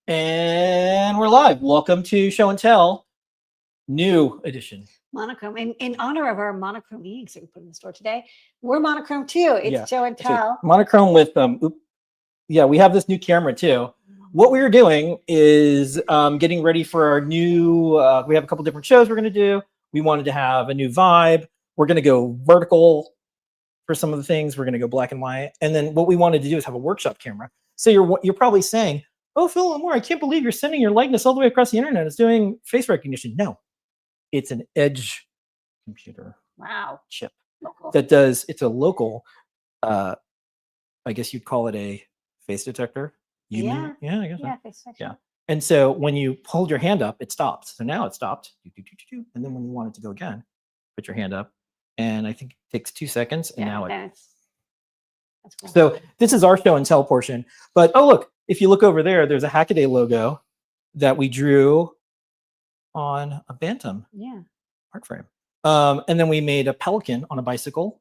And we're live. Welcome to Show and Tell, new edition. Monochrome. In honor of our monochrome e-inks that we put in the store today, we're monochrome too. It's Show and Tell. Monochrome with, we have this new camera too. What we were doing is getting ready for our new, we have a couple different shows we're going to do. We wanted to have a new vibe. We're going to go vertical for some of the things. We're going to go black and white. And then what we wanted to do is have a workshop camera. So you're probably saying, oh, Phil Lamore, I can't believe you're sending your likeness all the way across the internet. It's doing face recognition. No, it's an edge computer chip that does, it's a local, I guess you'd call it a face detector. Yeah, I guess. Yeah, face detection. Yeah. And so when you hold your hand up, it stops. So now it stopped. And then when you want it to go again, put your hand up. And I think it takes 2 seconds. And now that's cool. So this is our show and tell portion. But oh, look, if you look over there, there's a Hackaday logo that we drew on a Bantam art frame. And then we made a pelican on a bicycle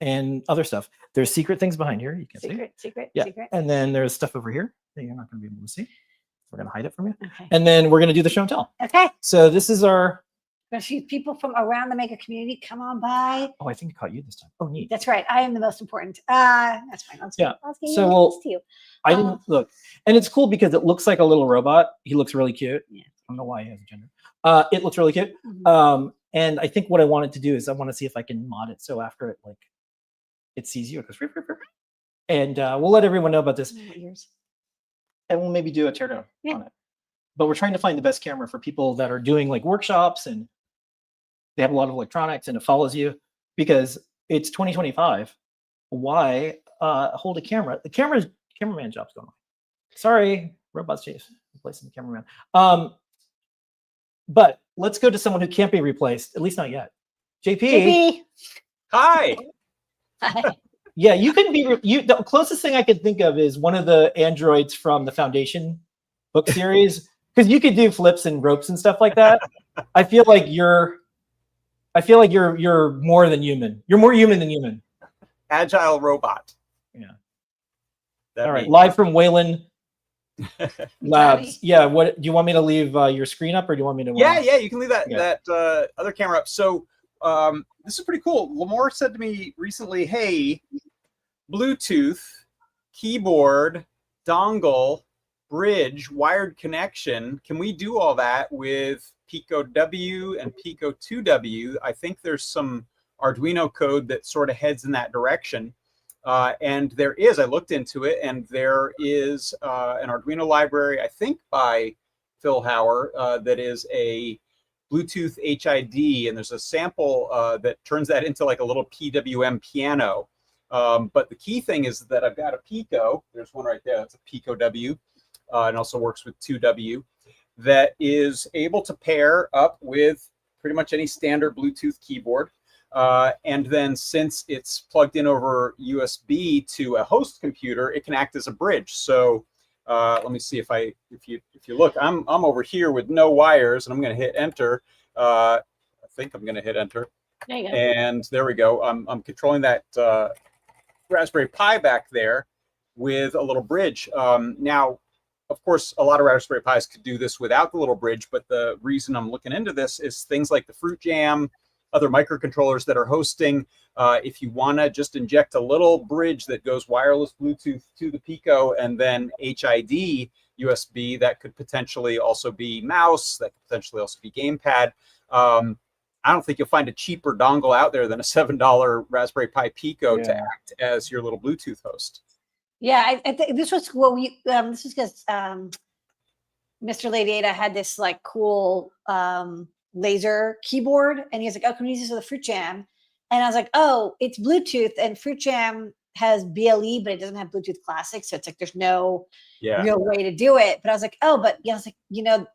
and other stuff. There's secret things behind here. You can see. Secret. And then there's stuff over here that you're not going to be able to see. We're going to hide it from you. Okay. And then we're going to do the show and tell. Okay. So this is our... people from around the maker community, come on by. Oh, I think I caught you this time. Oh, neat. That's right. I am the most important. That's fine. So I didn't look, and it's cool because it looks like a little robot. He looks really cute. Yeah. I don't know why he has a gender. It looks really cute. And I think what I wanted to do is I want to see if I can mod it so after it sees you, it goes, and we'll let everyone know about this. And we'll maybe do a teardown on it. But we're trying to find the best camera for people that are doing workshops and they have a lot of electronics and it follows you because it's 2025. Why hold a camera? The cameraman job's going on. Sorry, robots chase replacing the cameraman. But let's go to someone who can't be replaced, at least not yet. JP. Hi. Yeah, you can be. The closest thing I could think of is one of the androids from the Foundation book series. Because you could do flips and ropes and stuff like that. I feel like you're more than human. You're more human than human. Agile robot. Yeah. All right. Live from Wayland Labs. Yeah. What do you want me to leave your screen up, or do you want me to? Yeah. You can leave that other camera up. So this is pretty cool. Lamore said to me recently, "Hey, Bluetooth, keyboard, dongle, bridge, wired connection, can we do all that with Pico W and Pico 2W? I think there's some Arduino code that sort of heads in that direction. And there is, I looked into it, and there is an Arduino library, I think by Phil Hauer, that is a Bluetooth HID, and there's a sample that turns that into like a little PWM piano. But the key thing is that I've got a Pico, there's one right there, that's a Pico W. And also works with 2W, that is able to pair up with pretty much any standard Bluetooth keyboard. And then since it's plugged in over USB to a host computer, it can act as a bridge. So let me see if you look, I'm over here with no wires, and I'm going to hit enter. I think I'm going to hit enter. There you go. And there we go. I'm controlling that Raspberry Pi back there with a little bridge. Now, of course, a lot of Raspberry Pis could do this without the little bridge, but the reason I'm looking into this is things like the Fruit Jam, other microcontrollers that are hosting. If you want to just inject a little bridge that goes wireless Bluetooth to the Pico and then HID USB, that could potentially also be mouse, that could potentially also be gamepad. I don't think you'll find a cheaper dongle out there than a $7 Raspberry Pi Pico to act as your little Bluetooth host. Yeah, I think this was what we. This was because Mr. Lady Ada had this cool laser keyboard, and he was like, "Oh, can we use this with a Fruit Jam?" And I was like, "Oh, it's Bluetooth, and Fruit Jam has BLE, but it doesn't have Bluetooth Classic, so it's like there's no real way to do it." But I was like, "Oh, but I was like,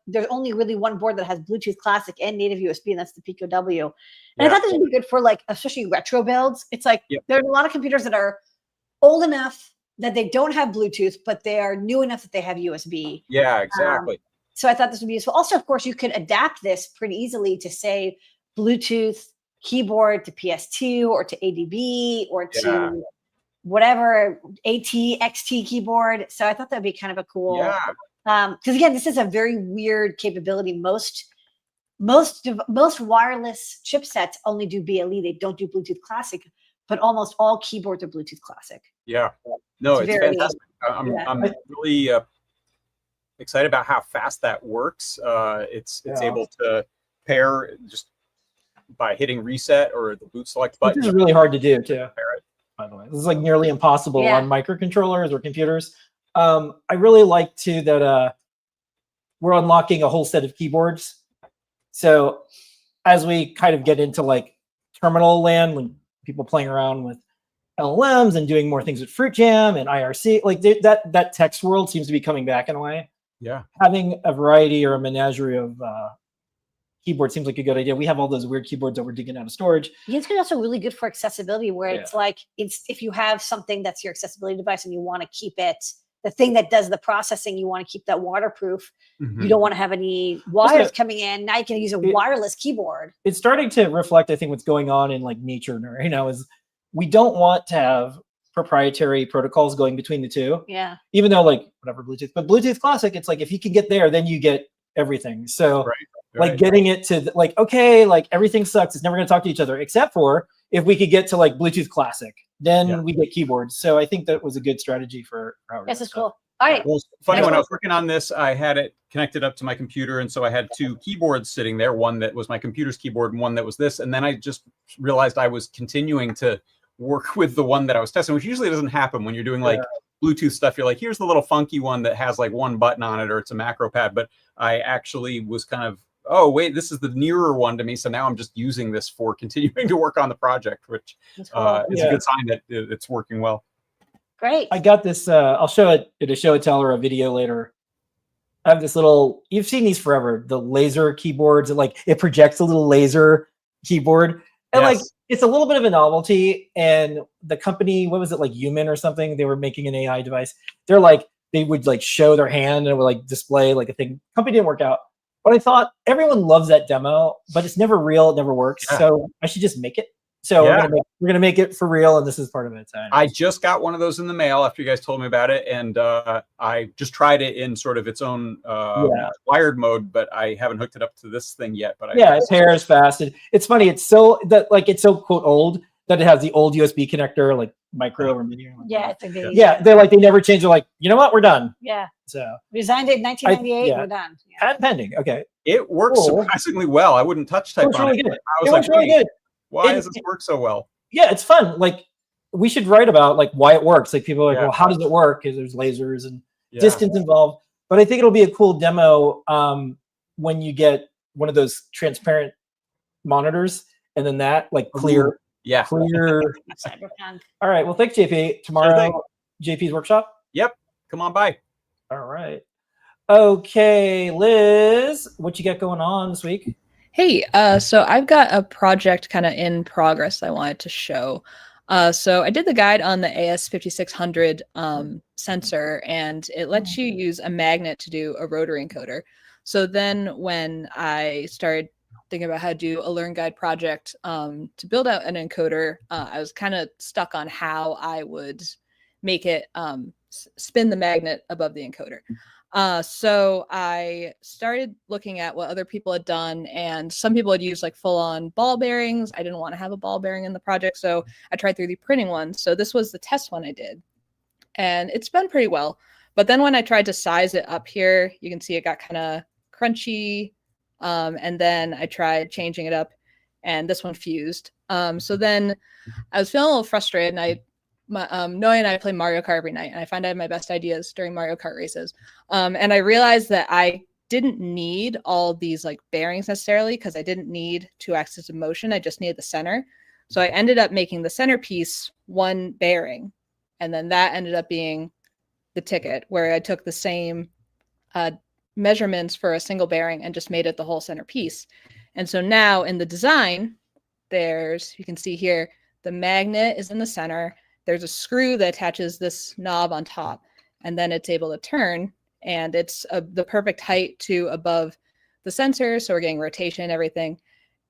there's only really one board that has Bluetooth Classic and native USB, and that's the Pico W." And I thought this would be good for especially retro builds. It's there's a lot of computers that are old enough that they don't have Bluetooth, but they are new enough that they have USB. Yeah, exactly. So I thought this would be useful. Also, of course, you could adapt this pretty easily to say Bluetooth keyboard to PS2 or to ADB or to whatever AT, XT keyboard. So I thought that'd be kind of a cool Because again, this is a very weird capability. Most wireless chipsets only do BLE. They don't do Bluetooth Classic, but almost all keyboards are Bluetooth Classic. Yeah. No, it's very fantastic. I'm really excited about how fast that works. It's able to pair just by hitting reset or the boot select button. This is really hard to do too. By the way, this is like nearly impossible on microcontrollers or computers. I really like too that we're unlocking a whole set of keyboards. So as we kind of get into like terminal land, when people playing around with LLMs and doing more things with Fruit Jam and IRC, like that text world seems to be coming back in a way. Yeah, having a variety or a menagerie of keyboard seems like a good idea. We have all those weird keyboards that we're digging out of storage. Yeah, it's also really good for accessibility, where it's like if you have something that's your accessibility device and you want to keep it, the thing that does the processing, you want to keep that waterproof. You don't want to have any wires coming in. Now you can use a wireless keyboard. It's starting to reflect, I think, what's going on in like nature right now is we don't want to have proprietary protocols going between the two. Yeah. Even though like whatever Bluetooth, but Bluetooth Classic, it's like if you can get there, then you get everything. So like getting it to like, okay, like everything sucks. It's never going to talk to each other, except for if we could get to like Bluetooth Classic, then we get keyboards. So I think that was a good strategy for Howard. This is cool. All right. Well, funny, when I was working on this, I had it connected up to my computer. And so I had two keyboards sitting there, one that was my computer's keyboard and one that was this. And then I just realized I was continuing to work with the one that I was testing, which usually doesn't happen when you're doing like Bluetooth stuff. You're like, here's the little funky one that has like one button on it, or it's a macro pad. But I actually was kind of, oh, wait, this is the nearer one to me. So now I'm just using this for continuing to work on the project, which is a good sign that it's working well. Great. I got this. I'll show it at a show and tell or a video later. I have this little, you've seen these forever, the laser keyboards. Like it projects a little laser keyboard. And like, it's a little bit of a novelty. And the company, what was it, like Human or something? They were making an AI device. They're like, they would like show their hand and it would like display like a thing. Company didn't work out. But I thought everyone loves that demo, but it's never real. It never works. So I should just make it. So we're gonna make it for real, and this is part of it. I just got one of those in the mail after you guys told me about it, and I just tried it in sort of its own wired mode, but I haven't hooked it up to this thing yet. But it pairs fast. It's funny. It's so that like it's so quote old that it has the old USB connector, like micro or mini. It's a video. Yeah, they're like they never change. They're like, you know what, we're done. Yeah. So we designed it in 1998. We're done. Patent pending. Okay. It works surprisingly well. I wouldn't touch type on it. I was like, really good. Why does this work so well? Yeah, it's fun. Like we should write about like why it works. Like people are like, well, how does it work? Because there's lasers and distance involved. But I think it'll be a cool demo when you get one of those transparent monitors and then that like clear. Clear. Cyberpunk. All right. Well, thanks, JP. Tomorrow, JP's workshop. Yep. Come on by. All right. Okay, Liz, what you got going on this week? Hey, so I've got a project kind of in progress I wanted to show. So I did the guide on the AS5600 sensor, and it lets you use a magnet to do a rotary encoder. So then when I started thinking about how to do a Learn Guide project to build out an encoder, I was kind of stuck on how I would make it spin the magnet above the encoder. So I started looking at what other people had done, and some people had used like full-on ball bearings. I didn't want to have a ball bearing in the project, so I tried 3D printing one. So this was the test one I did, and it's been pretty well. But then when I tried to size it up here, you can see it got kind of crunchy, and then I tried changing it up, and this one fused. So then I was feeling a little frustrated, and Noe and I play Mario Kart every night, and I find I have my best ideas during Mario Kart races. And I realized that I didn't need all these like bearings necessarily, because I didn't need 2 axes of motion. I just needed the center. So I ended up making the centerpiece one bearing, and then that ended up being the ticket, where I took the same measurements for a single bearing and just made it the whole centerpiece. And so now in the design, you can see here, the magnet is in the center. There's a screw that attaches this knob on top, and then it's able to turn, and it's the perfect height to above the sensor. So we're getting rotation, everything.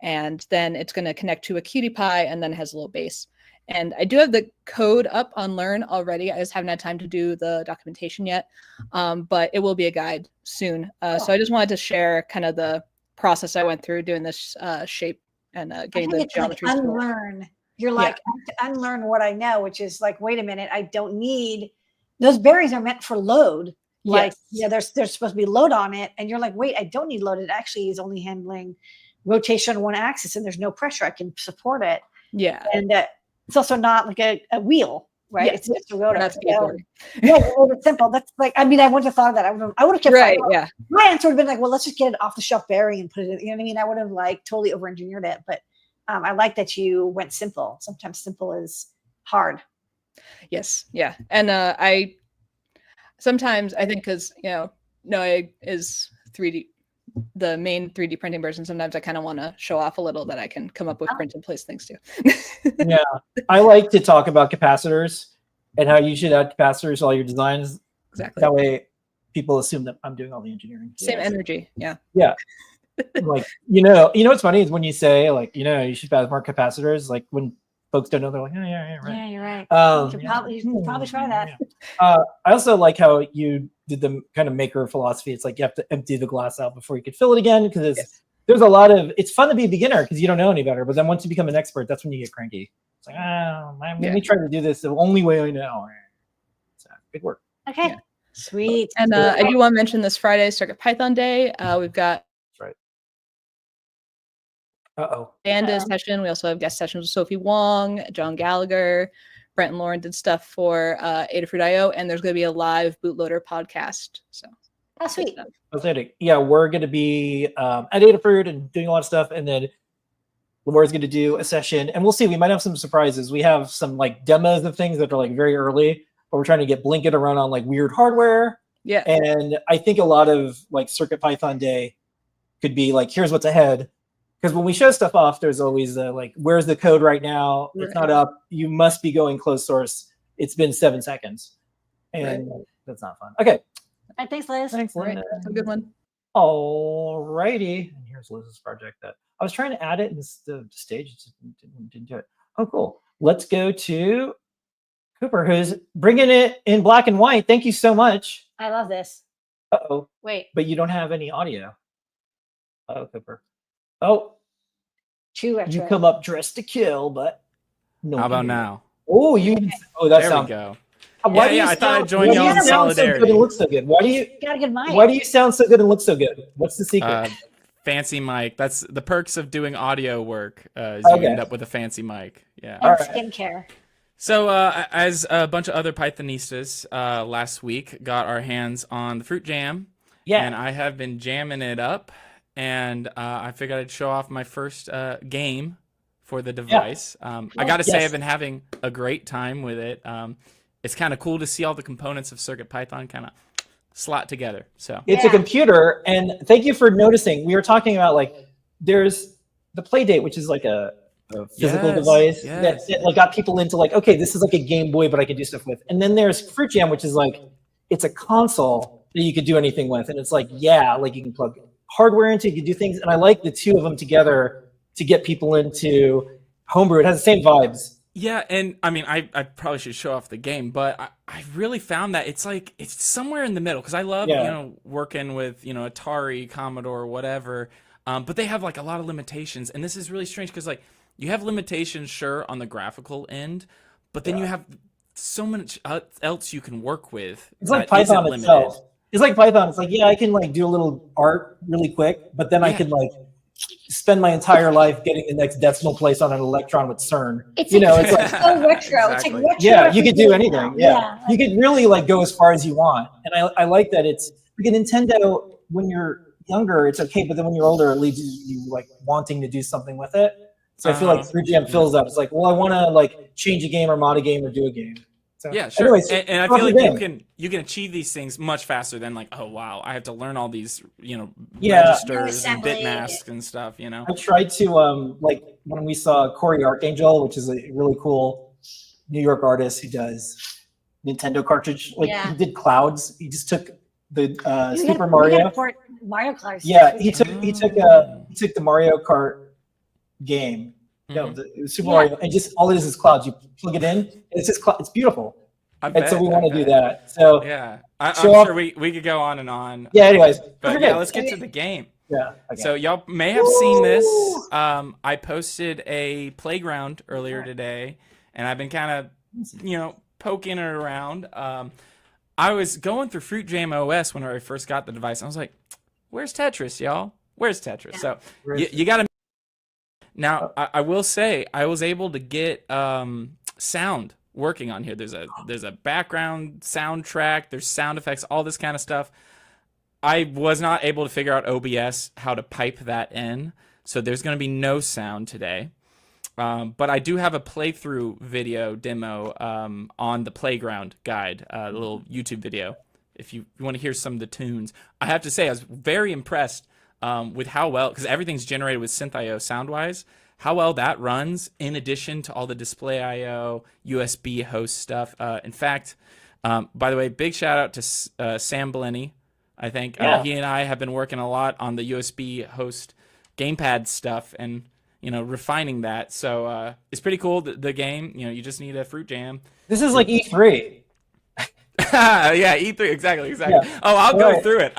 And then it's going to connect to a QT Py, and then it has a little base. And I do have the code up on Learn already. I just haven't had time to do the documentation yet, but it will be a guide soon. So I just wanted to share kind of the process I went through doing this shape and getting the geometry. Like unlearn. You're like, I have to unlearn what I know, which is like, wait a minute, I don't need those berries are meant for load. Like, there's supposed to be load on it, and you're like, wait, I don't need load. It actually is only handling rotation on one axis, and there's no pressure. I can support it. Yeah, and it's also not like a wheel, right? It's just a rotor. That's it's simple. That's like, I mean, I wouldn't have thought of that. I would have kept right. Yeah, my answer would have been like, well, let's just get it off the shelf berry and put it in. You know what I mean? I would have like totally over engineered it, but I like that you went simple. Sometimes simple is hard. Yes. Yeah. And sometimes I think because, Noah is 3D, the main 3D printing version. Sometimes I kind of want to show off a little that I can come up with print and place things too. Yeah. I like to talk about capacitors and how you should add capacitors to all your designs. Exactly. That way people assume that I'm doing all the engineering. Same energy. Yeah. Yeah. Like, what's funny is when you say like, you should add more capacitors, like when folks don't know, they're like, oh, yeah, right. Yeah, you're right. You should Hmm. probably try that. I also like how you did the kind of maker philosophy. It's like you have to empty the glass out before you could fill it again, because there's a lot of, it's fun to be a beginner because you don't know any better, but then once you become an expert, that's when you get cranky. It's like, let me try to do this the only way I know. So big work. Okay. Yeah. Sweet. And I do want to mention this Friday, Circuit Python Day. We've got Danda's session. We also have guest sessions with Sophie Wong, John Gallagher, Brent and Lauren did stuff for Adafruit.io, and there's going to be a live bootloader podcast. So that's sweet. Yeah, we're going to be at Adafruit and doing a lot of stuff, and then Lamore's going to do a session, and we'll see. We might have some surprises. We have some like demos of things that are like very early, but we're trying to get Blinket to run on like weird hardware. Yeah, and I think a lot of like Circuit Python Day could be like, here's what's ahead. Because when we show stuff off, there's always like, where's the code right now? It's not up. You must be going closed source. It's been 7 seconds. And that's not fun. Okay. All right, thanks, Liz. Thanks, Liz. Right. That's a good one. All righty. And here's Liz's project that I was trying to add it in the stage. Didn't do it. Oh, cool. Let's go to Cooper, who's bringing it in black and white. Thank you so much. I love this. Uh-oh. Wait. But you don't have any audio. Oh, Cooper. Oh, you come up dressed to kill, but no. How about now? Oh, that there sounds. We go. I thought I'd join y'all in solidarity. So good and look so good. Why do you got a good mic? Why do you sound so good and look so good? What's the secret? Fancy mic. That's the perks of doing audio work. You end up with a fancy mic. Yeah. And skincare. So as a bunch of other Pythonistas last week got our hands on the Fruit Jam. Yeah. And I have been jamming it up. And I figured I'd show off my first game for the device. I got to say, I've been having a great time with it. It's kind of cool to see all the components of CircuitPython kind of slot together. So it's a computer, and thank you for noticing. We were talking about like there's the Playdate, which is like a physical device that like got people into like, okay, this is like a Game Boy, but I can do stuff with. And then there's Fruit Jam, which is like it's a console that you could do anything with, and it's like like you can plug hardware into, you can do things, and I like the two of them together to get people into homebrew. It has the same vibes. Yeah, and I mean, I probably should show off the game, but I really found that it's somewhere in the middle, because I love working with Atari, Commodore, whatever, but they have like a lot of limitations, and this is really strange because like you have limitations, sure, on the graphical end, but then you have so much else you can work with. It's like Python itself. It's like Python. It's like, I can like do a little art really quick, but then I can like spend my entire life getting the next decimal place on an electron with CERN. It's like so retro. Exactly. It's like retro. Yeah, you could do anything. Yeah. You could really like go as far as you want. And I like that it's like a Nintendo, when you're younger, it's okay, but then when you're older, it leaves you like wanting to do something with it. So I feel like Fruit Jam fills that. It's like, well, I want to like change a game or mod a game or do a game. So, yeah, sure. Anyways, and I feel like you can achieve these things much faster than like, oh wow, I have to learn all these registers and bit masks and stuff. I tried to like when we saw Corey Archangel, which is a really cool New York artist who does Nintendo cartridge. Like he did Clouds. He just took the Super Mario. Mario Kart. Yeah, he took the Mario Kart game No, it was Super Mario, and just all it is clouds. You plug it in, and it's just it's beautiful. And so we want to do that. So yeah, I'm sure we could go on and on. Yeah. Anyways, but yeah, let's get to the game. Yeah. Okay. So y'all may have seen this. I posted a playground earlier today, and I've been kind of, poking it around. I was going through Fruit Jam OS when I first got the device. I was like, "Where's Tetris, y'all? Where's Tetris?" Yeah. So you got to. Now I will say I was able to get sound working on here. There's a background soundtrack. There's sound effects, all this kind of stuff. I was not able to figure out OBS how to pipe that in, so there's going to be no sound today. But I do have a playthrough video demo on the playground guide, a little YouTube video, if you want to hear some of the tunes. I have to say I was very impressed with how well, because everything's generated with SynthIO sound-wise, how well that runs in addition to all the display I/O, USB host stuff. In fact, by the way, big shout out to Sam Blenny. I think he and I have been working a lot on the USB host gamepad stuff and refining that. So it's pretty cool. The game, you just need a Fruit Jam. This is like E3. Yeah, E3 exactly. Yeah. Oh, I'll go through it.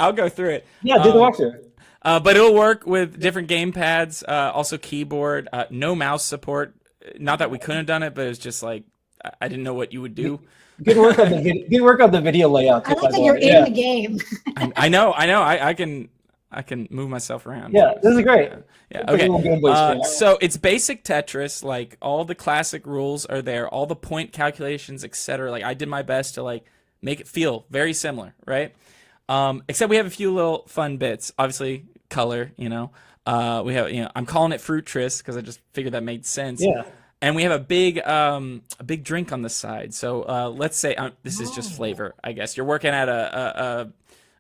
Yeah, do the walkthrough. But it'll work with different gamepads, also keyboard, no mouse support. Not that we couldn't have done it, but it's just like I didn't know what you would do. Good work on the video layout. I like that you're in the game. I know. I can move myself around. Yeah, this is great. Yeah. Okay. So it's basic Tetris. Like all the classic rules are there. All the point calculations, etc. Like I did my best to make it feel very similar, right? Except we have a few little fun bits. Obviously, color. We have. I'm calling it Fruitris because I just figured that made sense. Yeah. And we have a big drink on the side. So let's say this is just flavor. I guess you're working at a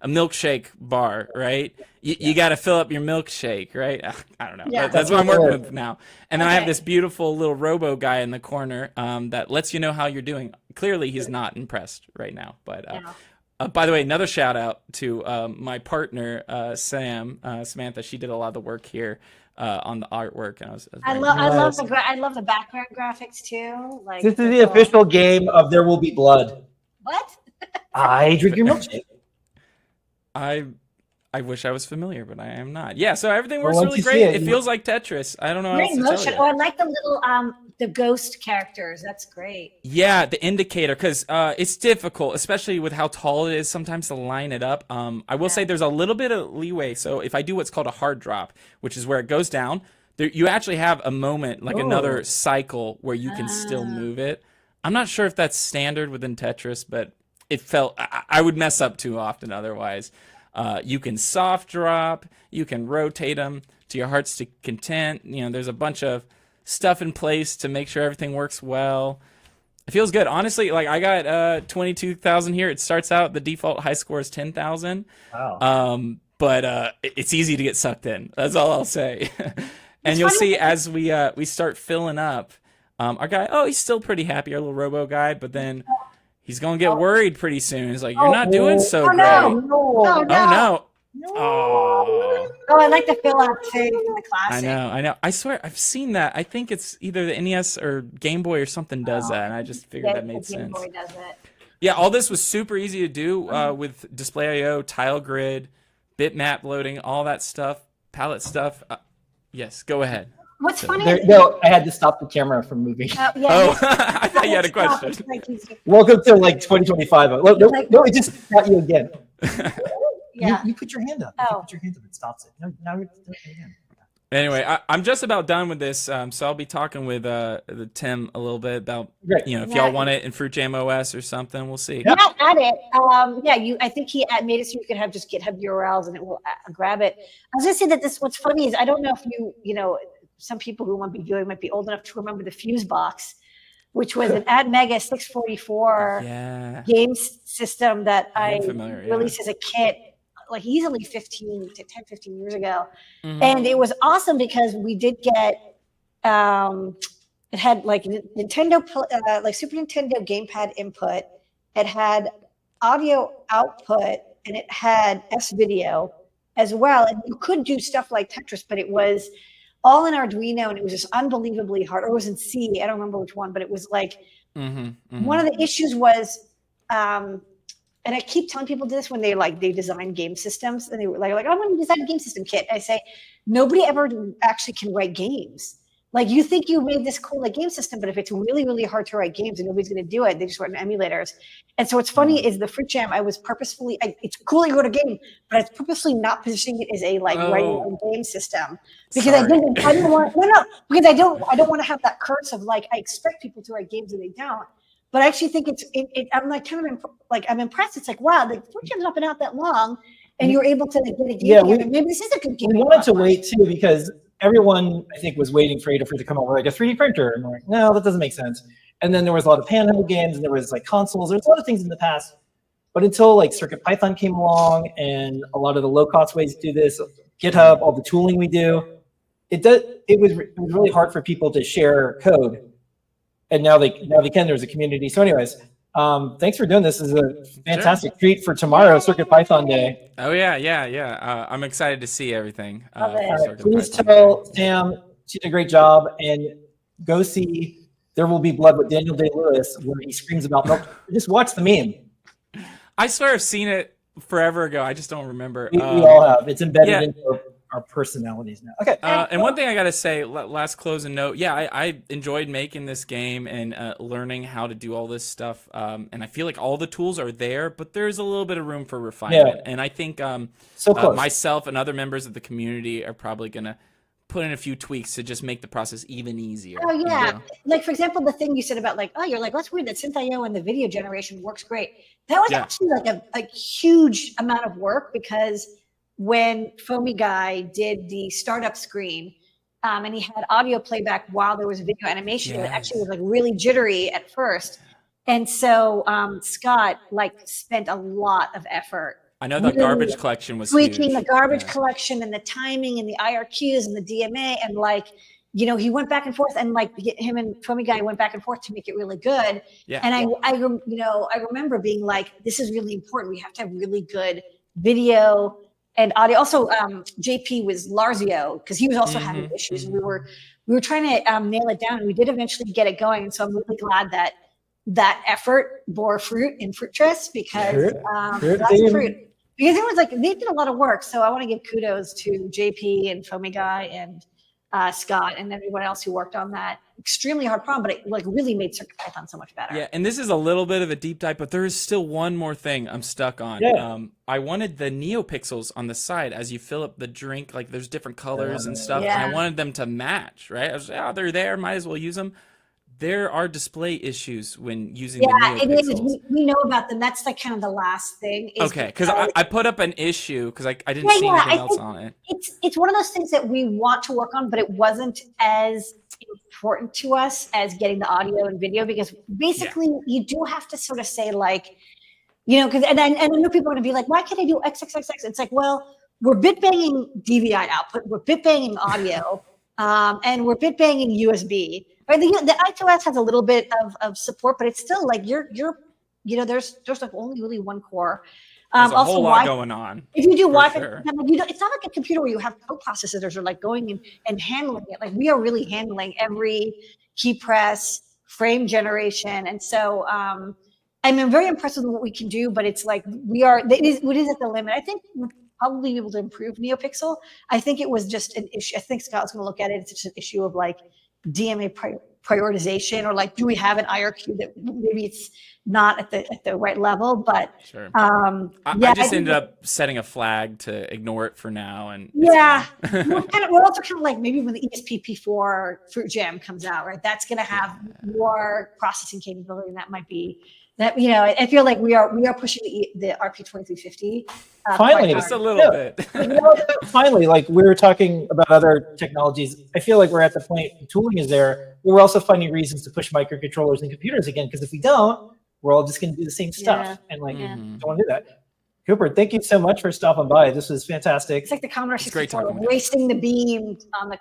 milkshake bar, right? You got to fill up your milkshake, right? I don't know. Yeah. That's what I'm working with now. And then I have this beautiful little robo guy in the corner that lets you know how you're doing. Clearly, he's not impressed right now. But by the way, another shout out to my partner Samantha. She did a lot of the work here on the artwork, and I love the background graphics too. Like this is the official game of There Will Be Blood. What? I drink your milkshake. I wish I was familiar, but I am not. Yeah, so everything works really great. It feels like Tetris. I don't know how else to tell you. Oh, I like the little the ghost characters. That's great. Yeah, the indicator, because it's difficult, especially with how tall it is sometimes to line it up. I will say there's a little bit of leeway. So if I do what's called a hard drop, which is where it goes down, you actually have a moment, like another cycle, where you can still move it. I'm not sure if that's standard within Tetris, but it felt I would mess up too often otherwise. You can soft drop, you can rotate them to your heart's content. There's a bunch of stuff in place to make sure everything works well. It feels good. Honestly, I got 22,000 here. It starts out, the default high score is 10,000. Wow. But it's easy to get sucked in. That's all I'll say. And you'll see as we start filling up, our guy, he's still pretty happy, our little robo guy, but then he's going to get worried pretty soon. He's like, you're not doing so great. No. Oh, I like the fill out thing in the classic. I know. I swear I've seen that. I think it's either the NES or Game Boy or something does that, and I just figured that made sense. Game Boy does it. Yeah, all this was super easy to do with display I/O, tile grid, bitmap loading, all that stuff, palette stuff. Yes, go ahead. What's funny? I had to stop the camera from moving. I thought you had a question. Welcome to 2025. No, it just got you again. Yeah. You put your hand up. You put your hand up, it stops it. No, now it's again. Anyway, I'm just about done with this, so I'll be talking with Tim a little bit about if y'all want it in Fruit Jam OS or something. We'll see. Yeah, add it. I think he made it so you could have just GitHub URLs and it will grab it. I was gonna say that what's funny is I don't know if you some people who might be viewing might be old enough to remember the Fuse box, which was an Mega 644 game system that I released as a kit. Easily 15 years ago. Mm-hmm. And it was awesome because we did get, it had Nintendo, Super Nintendo gamepad input. It had audio output and it had S-video as well. And you could do stuff like Tetris, but it was all in Arduino, and it was just unbelievably hard. Or it was in C, I don't remember which one, but it was like one of the issues was, and I keep telling people this when they design game systems, and they were like, I'm going to design a game system kit. I say, nobody ever actually can write games. Like, you think you made this cool game system, but if it's really, really hard to write games and nobody's going to do it, they just run emulators. And so what's funny is the Fruit Jam, I was purposefully, it's cool to go to game, but I was purposely not positioning it as a writing a game system because I didn't want to have that curse of I expect people to write games and they don't. But I actually think I'm I'm impressed. It's like, wow, the Fruit Jam's not been out that long, and you're able to get a game. Yeah, maybe this is a good game. We wanted to wait too because everyone, I think, was waiting for Adafruit to come out with a 3D printer, and we're like, no, that doesn't make sense. And then there was a lot of handheld games, and there was consoles. There's a lot of things in the past, but until CircuitPython came along, and a lot of the low-cost ways to do this, GitHub, all the tooling we do, it was really hard for people to share code. And now they can. There's a community. So, anyways, thanks for doing this. This is a fantastic treat for tomorrow, CircuitPython Day. Oh yeah. I'm excited to see everything. Please tell Sam she did a great job, and go see There Will Be Blood with Daniel Day-Lewis, where he screams about milk. Just watch the meme. I swear I've seen it forever ago. I just don't remember. We all have. It's embedded into our personalities now. Okay. And one thing I gotta say, last closing note. Yeah, I enjoyed making this game and learning how to do all this stuff. And I feel like all the tools are there, but there's a little bit of room for refinement. And I think myself and other members of the community are probably gonna put in a few tweaks to just make the process even easier. Oh yeah, for example, the thing you said about that's weird that SynthIO and the video generation works great. That was actually a huge amount of work because when Foamy Guy did the startup screen, and he had audio playback while there was video animation, it actually was really jittery at first. And so Scott spent a lot of effort. I know the garbage collection was tweaking the garbage collection and the timing and the IRQs and the DMA, and he went back and forth, and him and Foamy Guy went back and forth to make it really good. Yeah. And I remember being this is really important. We have to have really good video and audio. Also, JP was Larzio because he was also having issues. And we were trying to nail it down, and we did eventually get it going. And so I'm really glad that effort bore fruit in Fruitris because that's fruit. Because it was they did a lot of work. So I want to give kudos to JP and Foamy Guy and Scott and everyone else who worked on that extremely hard problem, but it really made CircuitPython so much better. Yeah, and this is a little bit of a deep dive, but there is still one more thing I'm stuck on. Yeah. I wanted the NeoPixels on the side as you fill up the drink, there's different colors and stuff, and I wanted them to match, right? I was they're there, might as well use them. There are display issues when using the NeoPixels. Yeah, it is. We know about them. That's kind of the last thing. Okay, because I put up an issue because I didn't see anything else on it. It's one of those things that we want to work on, but it wasn't as important to us as getting the audio and video, because basically you do have to sort of say because and I know people are going to be like, why can't I do XXXX? It's well, we're bit banging DVI output, we're bit banging audio, and we're bit banging USB. Right, the I2S has a little bit of support, but it's still there's only really one core. There's a whole lot going on. If you do Wi-Fi, it's not like a computer where you have co-processors are going and handling it. We are really handling every key press, frame generation, and so I'm very impressed with what we can do. But it's it is at the limit. I think we'll probably be able to improve NeoPixel. I think it was just an issue. I think Scott's going to look at it. It's just an issue of DMA prioritization, or do we have an IRQ that maybe it's not at the right level, but I just ended up setting a flag to ignore it for now, and we're also kind of maybe when the ESP-P4 Fruit Jam comes out, right, that's going to have more processing capability, and that might be that, I feel like we are pushing the RP2350 finally, just a little bit. Finally, we were talking about other technologies. I feel like we're at the point the tooling is there. We're also finding reasons to push microcontrollers and computers again, because if we don't, we're all just going to do the same stuff, and don't want to do that. Cooper, thank you so much for stopping by. This was fantastic. It's like the Commodore It's great 64, talking to you. wasting the beam on the,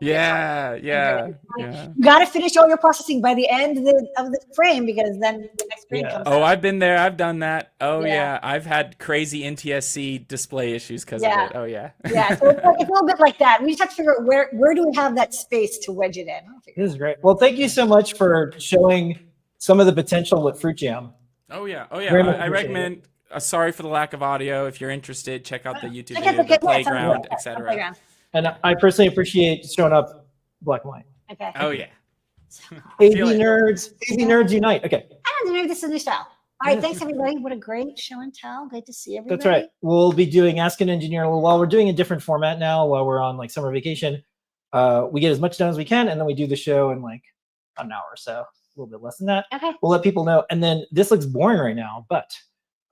Yeah. You got to finish all your processing by the end of the frame because then the next frame comes Oh, out. I've been there. I've done that. Oh Yeah. yeah. I've had crazy NTSC display issues because Yeah. of it. Oh yeah. Yeah, so it's a little bit like that. We just have to figure out where do we have that space to wedge it in. This is great. Well, thank you so much for showing some of the potential with Fruit Jam. Oh yeah. Very much I appreciate recommend. Sorry for the lack of audio. If you're interested, check out the YouTube Check out video, the the playground, yeah, etc. playground. And I personally appreciate showing up black and white. Okay. Oh yeah. AV See you later. nerds unite. Okay. I don't know, maybe this is a new style. All right, thanks everybody. What a great show and tell. Great to see everybody. That's right. We'll be doing Ask an Engineer a little while. We're doing a different format now while we're on like summer vacation. We get as much done as we can, and then we do the show in like an hour or so, a little bit less than that. Okay. We'll let people know. And then this looks boring right now, but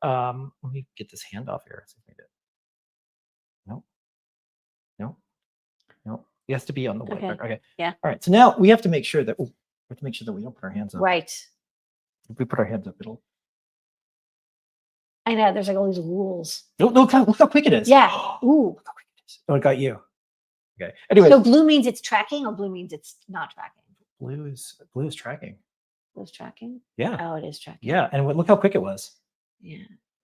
let me get this hand off here. No. It has to be on the white. Okay. Yeah. All right. So now we have to make sure that we don't put our hands up. Right. If we put our hands up, it'll. I know. There's like all these rules. Look how quick it is. Yeah. Ooh. Look how quick it is. Oh, it got you. Okay. Anyway. So blue means it's tracking, or blue means it's not tracking. Blue is tracking. Blue's tracking. Yeah. Oh, it is tracking. Yeah. And look how quick it was. Yeah.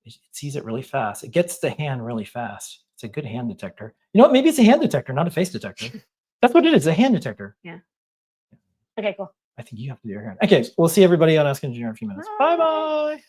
It sees it really fast. It gets the hand really fast. It's a good hand detector. You know what? Maybe it's a hand detector, not a face detector. That's what it is. A hand detector. Yeah. Okay. Cool. I think you have to do your hand. Okay. We'll see everybody on Ask Engineer in a few minutes. Bye bye.